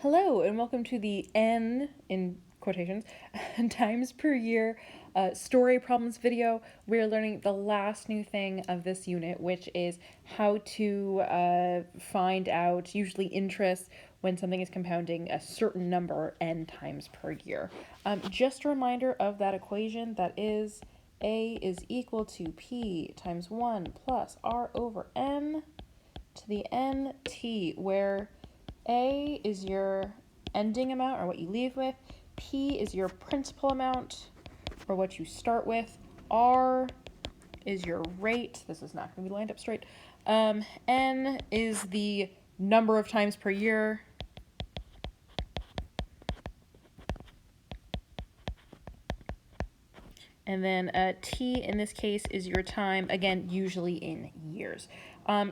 Hello, and welcome to the N, in quotations, times per year story problems video. We're learning the last new thing of this unit, which is how to find out, usually interest, when something is compounding a certain number n times per year. Just a reminder of that equation, that is a is equal to p times 1 plus r over n to the nt, where a is your ending amount, or what you leave with. P is your principal amount, or what you start with. R is your rate. This is not going to be lined up straight. N is the number of times per year. And then T in this case is your time, again, usually in years.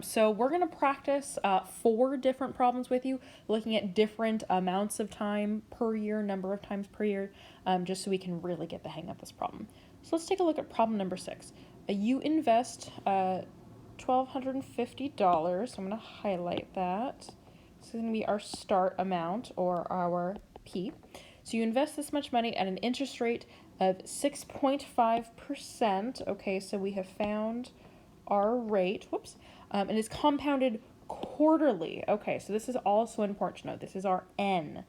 So we're going to practice 4 different problems with you, looking at different amounts of time per year, number of times per year, just so we can really get the hang of this problem. So let's take a look at problem number 6. You invest $1,250. So I'm going to highlight that. This is going to be our start amount, or our P. So you invest this much money at an interest rate of 6.5%. Okay, so we have found our rate. Whoops. And it's compounded quarterly. Okay, so this is also important to note. This is our N.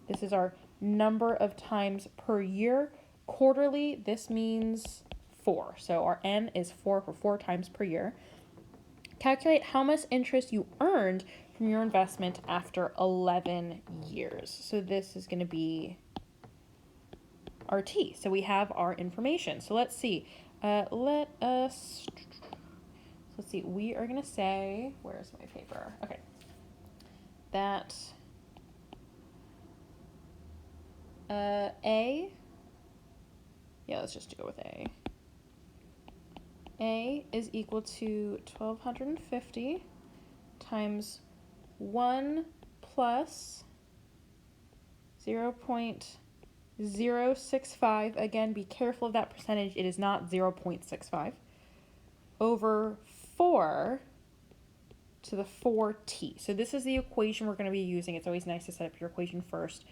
This is our number of times per year. Quarterly, this means 4. So our N is 4 for 4 times per year. Calculate how much interest you earned from your investment after 11 years. So this is going to be our T. So we have our information. So let's see. Let's see. We are going to say, where's my paper? Okay. That A, yeah, let's just go with A. A is equal to 1,250 times 1 plus 0.065. Again, be careful of that percentage. It is not 0.65. Over 4 to the 4t. So this is the equation we're going to be using. It's always nice to set up your equation first.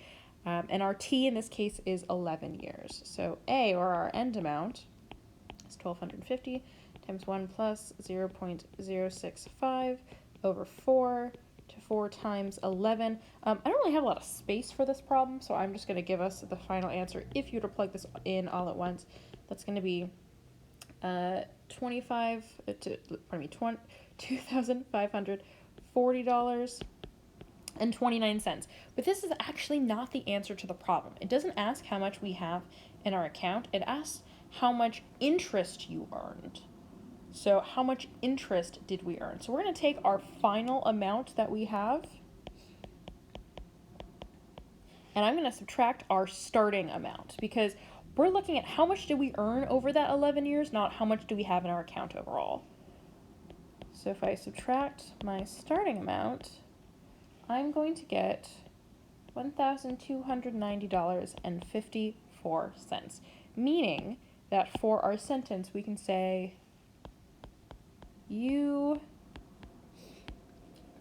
And our t in this case is 11 years. So A, or our end amount, is 1,250 times 1 plus 0.065 over 4 to 4 times 11. I don't really have a lot of space for this problem, so I'm just going to give us the final answer. If you were to plug this in all at once, that's going to be $2,540.29. But this is actually not the answer to the problem. It doesn't ask how much we have in our account. It asks how much interest you earned. So how much interest did we earn? So we're going to take our final amount that we have, and I'm going to subtract our starting amount, because we're looking at how much did we earn over that 11 years, not how much do we have in our account overall. So if I subtract my starting amount, I'm going to get $1,290.54, meaning that for our sentence we can say you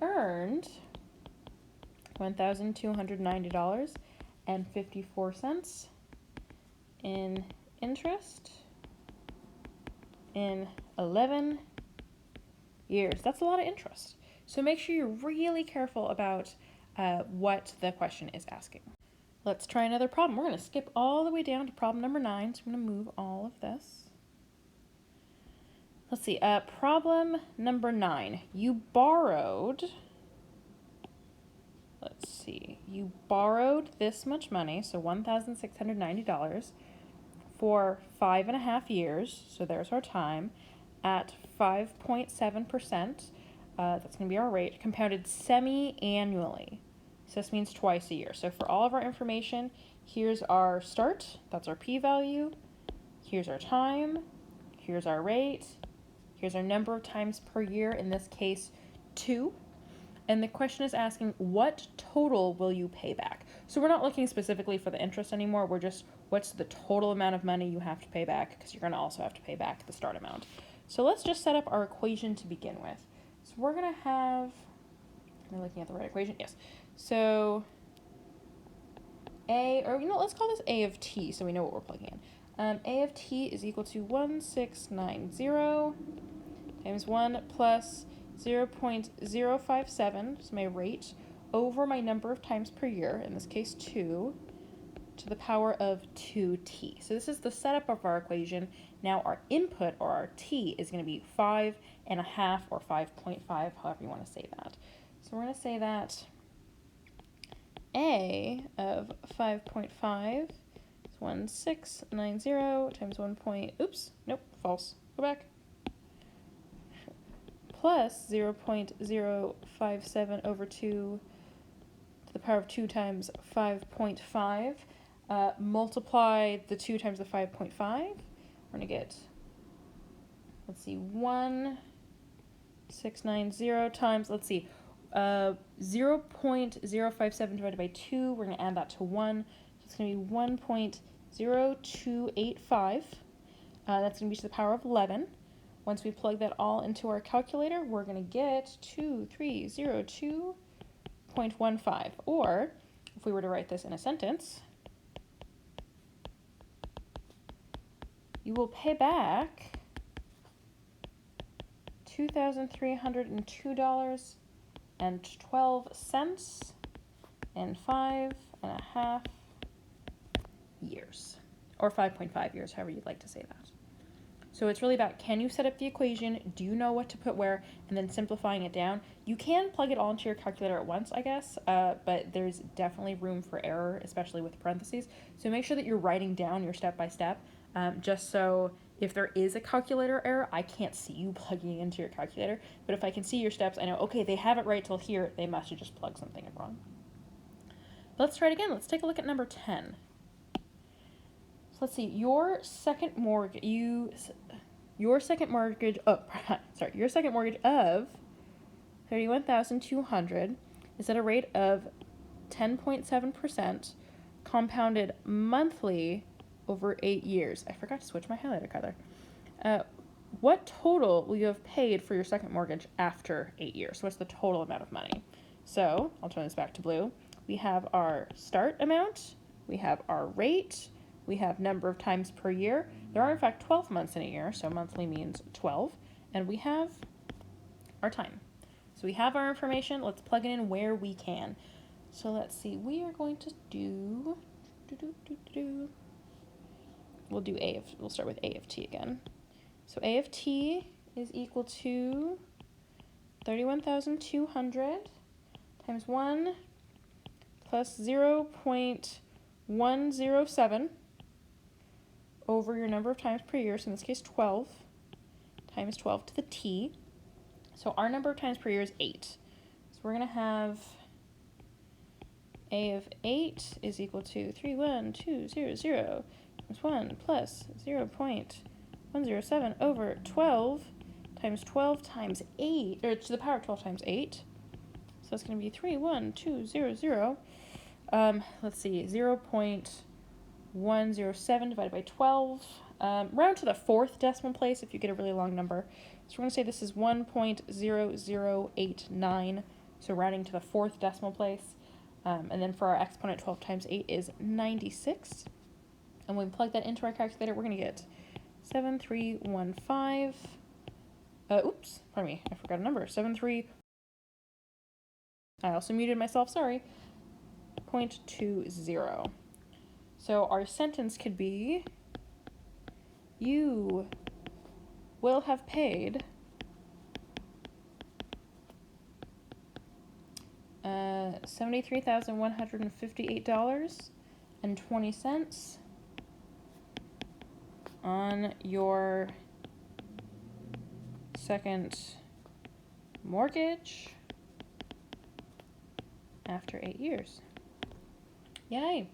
earned $1,290.54 in interest in 11 years. That's a lot of interest. So make sure you're really careful about what the question is asking. Let's try another problem. We're going to skip all the way down to problem number 9. So I'm going to move all of this. Let's see. Problem number 9. You borrowed this much money, so $1,690, for 5.5 years. So there's our time, at 5.7%. That's going to be our rate, compounded semi-annually. So this means twice a year. So for all of our information, here's our start. That's our p-value. Here's our time. Here's our rate. Here's our number of times per year, in this case, 2. And the question is asking, what total will you pay back? So we're not looking specifically for the interest anymore. We're just, what's the total amount of money you have to pay back? Because you're going to also have to pay back the start amount. So let's just set up our equation to begin with. So we're going to have, am I looking at the right equation? Yes. So A, or let's call this A of t so we know what we're plugging in. A of t is equal to 1690 times 1 plus 0.057, so my rate, over my number of times per year, in this case 2, to the power of 2t. So this is the setup of our equation. Now our input, or our t, is going to be 5.5 or 5.5, however you want to say that. So we're going to say that A of 5.5 is 1690 times 1 point, oops, nope, false, go back, plus 0.057 over 2 to the power of 2 times 5.5. Multiply the 2 times the 5.5. We're going to get, let's see, 1690 times, let's see, 0.057 divided by 2. We're going to add that to 1. So it's going to be 1.0285. That's going to be to the power of 11. Once we plug that all into our calculator, we're going to get 2302.15. Or, if we were to write this in a sentence, you will pay back $2,302.12 in 5.5 years, or 5.5 years, however you'd like to say that. So it's really about, can you set up the equation, do you know what to put where, and then simplifying it down. You can plug it all into your calculator at once, I guess, but there's definitely room for error, especially with parentheses. So make sure that you're writing down your step-by-step, just so if there is a calculator error, I can't see you plugging into your calculator, but if I can see your steps, I know, okay, they have it right till here, they must have just plugged something in wrong. But let's try it again. Let's take a look at number 10. So let's see, your second mortgage of $31,200 is at a rate of 10.7% compounded monthly over 8 years. I forgot to switch my highlighter color. What total will you have paid for your second mortgage after 8 years? So what's the total amount of money? So I'll turn this back to blue. We have our start amount, we have our rate, we have number of times per year. There are in fact 12 months in a year, so monthly means 12. And we have our time. So we have our information. Let's plug it in where we can. So let's see. We are going to do. We'll start with A of t again. So A of t is equal to 31,200 times 1 plus 0.107 over your number of times per year, so in this case 12, times 12 to the t. So our number of times per year is 8. So we're going to have A of 8 is equal to 31200 times 1 plus 0.107 over 12 times 12 times 8, or to the power of 12 times 8. So it's going to be 31200. Let's see, 0.107 divided by 12. Round to the fourth decimal place if you get a really long number. So we're going to say this is 1.0089, so rounding to the fourth decimal place. And then for our exponent, 12 times 8 is 96. And when we plug that into our calculator, we're going to get 7315. Oops, pardon me, I forgot a number. I also muted myself, sorry. 0.20. So our sentence could be, you will have paid $73,158.20 on your second mortgage after 8 years. Yay.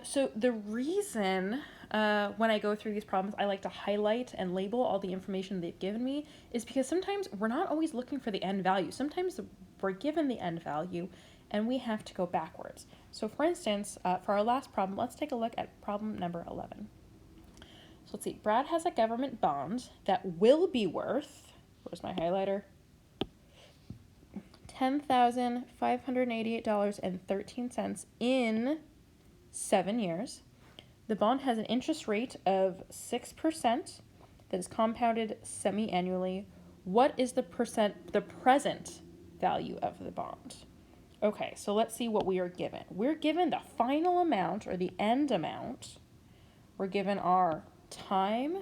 So the reason when I go through these problems I like to highlight and label all the information they've given me is because sometimes we're not always looking for the end value. Sometimes we're given the end value and we have to go backwards. So for instance, for our last problem, let's take a look at problem number 11. So let's see, Brad has a government bond that will be worth, where's my highlighter? $10,588.13 in 7 years. The bond has an interest rate of 6% that is compounded semi-annually. What is the present value of the bond? Okay, so let's see what we are given. We're given the final amount, or the end amount. We're given our time,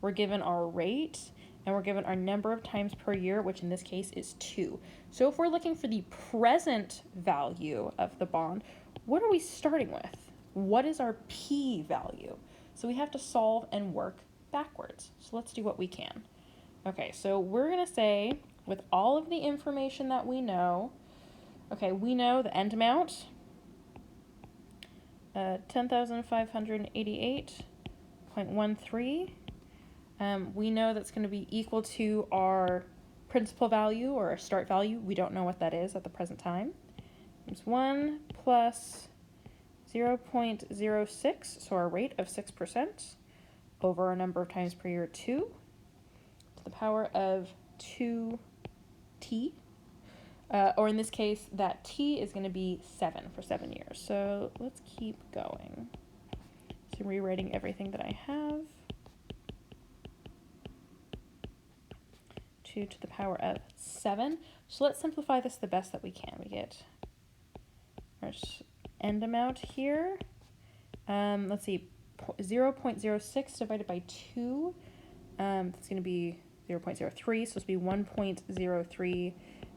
we're given our rate, and we're given our number of times per year, which in this case is 2. So if we're looking for the present value of the bond, what are we starting with? What is our P value? So we have to solve and work backwards. So let's do what we can. Okay, so we're going to say, with all of the information that we know, okay, we know the end amount, 10,588.13. We know that's going to be equal to our principal value, or our start value. We don't know what that is at the present time. It's 1 plus 0.06, so our rate of 6%, over our number of times per year, 2, to the power of 2t. Or in this case, that t is going to be 7 for 7 years. So let's keep going. So rewriting everything that I have. 2 to the power of 7. So let's simplify this the best that we can. We get our end amount here. Let's see, 0.06 divided by 2. That's going to be 0.03, so it's going to be 1.03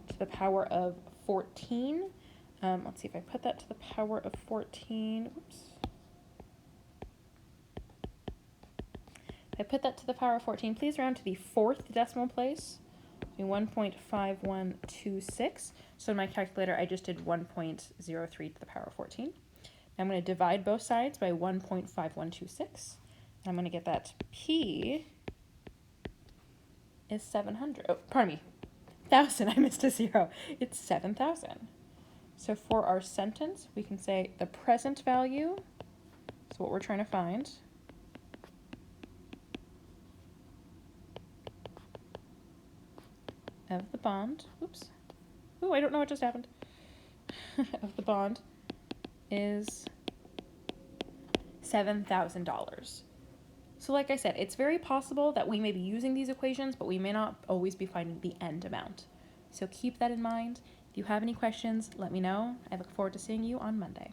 to the power of 14. Let's see if I put that to the power of 14. Whoops. If I put that to the power of 14, please round to the 4th decimal place. 1.5126. So in my calculator, I just did 1.03 to the power of 14. I'm going to divide both sides by 1.5126. I'm going to get that P is 700. Oh, pardon me. 1,000. I missed a 0. It's 7,000. So for our sentence, we can say the present value is what we're trying to find. Of the bond. Oops. Ooh, I don't know what just happened. Of the bond is $7,000. So like I said, it's very possible that we may be using these equations, but we may not always be finding the end amount. So keep that in mind. If you have any questions, let me know. I look forward to seeing you on Monday.